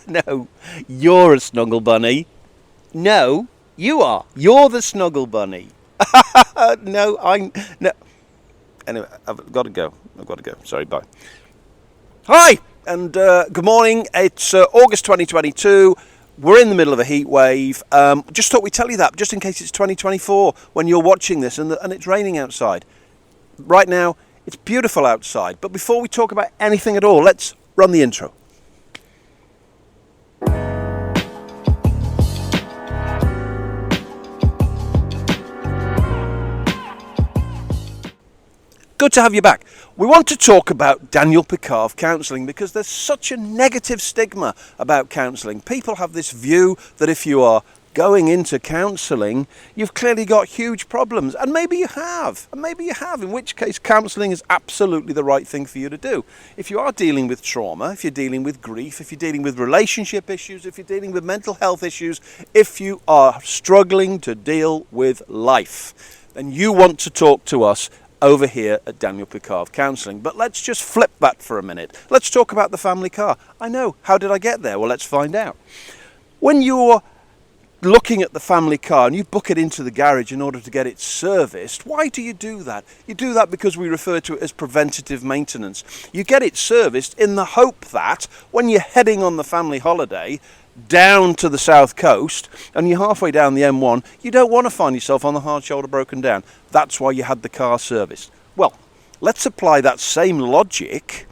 No, you're a snuggle bunny. No, you are. You're the snuggle bunny. No. Anyway, I've got to go. Sorry, bye. Hi, and good morning. It's August 2022. We're in the middle of a heat wave. Just thought we'd tell you that, just in case it's 2024 when you're watching this and it's raining outside. Right now, it's beautiful outside. But before we talk about anything at all, let's run the intro. Good to have you back. We want to talk about Daniel Picave counselling because there's such a negative stigma about counselling. People have this view that if you are going into counselling, you've clearly got huge problems. And maybe you have, in which case counselling is absolutely the right thing for you to do. If you are dealing with trauma, if you're dealing with grief, if you're dealing with relationship issues, if you're dealing with mental health issues, if you are struggling to deal with life, then you want to talk to us over here at Daniel Picave Counselling. But let's just flip that for a minute. Let's talk about the family car. I know, how did I get there? Well, let's find out. When you're looking at the family car and you book it into the garage in order to get it serviced, why do you do that? You do that because we refer to it as preventative maintenance. You get it serviced in the hope that when you're heading on the family holiday down to the south coast and you're halfway down the M1, you don't want to find yourself on the hard shoulder broken down. That's why you had the car serviced. Well, let's apply that same logic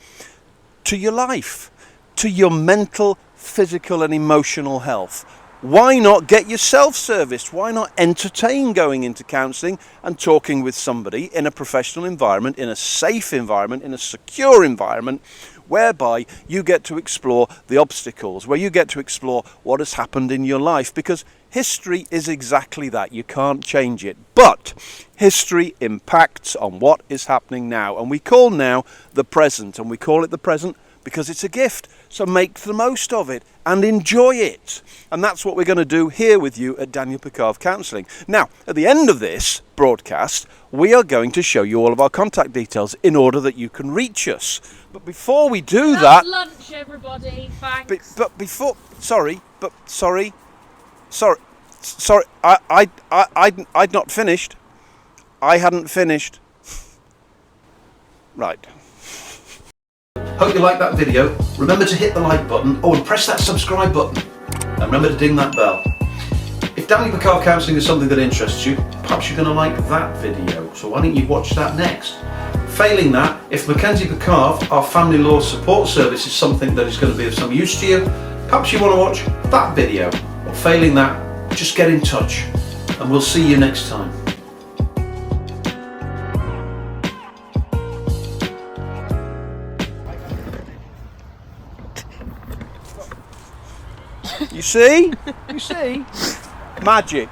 to your life, to your mental, physical and emotional health. Why not get yourself serviced? Why not entertain going into counselling and talking with somebody in a professional environment, in a safe environment, in a secure environment, whereby you get to explore the obstacles, where you get to explore what has happened in your life, because history is exactly that. You can't change it, but history impacts on what is happening now, and we call now the present, and we call it the present because it's a gift. So make the most of it and enjoy it. And that's what we're going to do here with you at Daniel Picave Counselling. Now, at the end of this broadcast, we are going to show you all of our contact details in order that you can reach us. But before we do that... lunch, everybody. Thanks. Sorry, I'd not finished. I hadn't finished. Right. Hope you liked that video. Remember to hit the like button. Oh, and press that subscribe button. And remember to ding that bell. If Daniel Picave Counselling is something that interests you, perhaps you're going to like that video. So why don't you watch that next? Failing that, if McKenzie Picave, our family law support service, is something that is going to be of some use to you, perhaps you want to watch that video. Or failing that, just get in touch. And we'll see you next time. You see? Magic.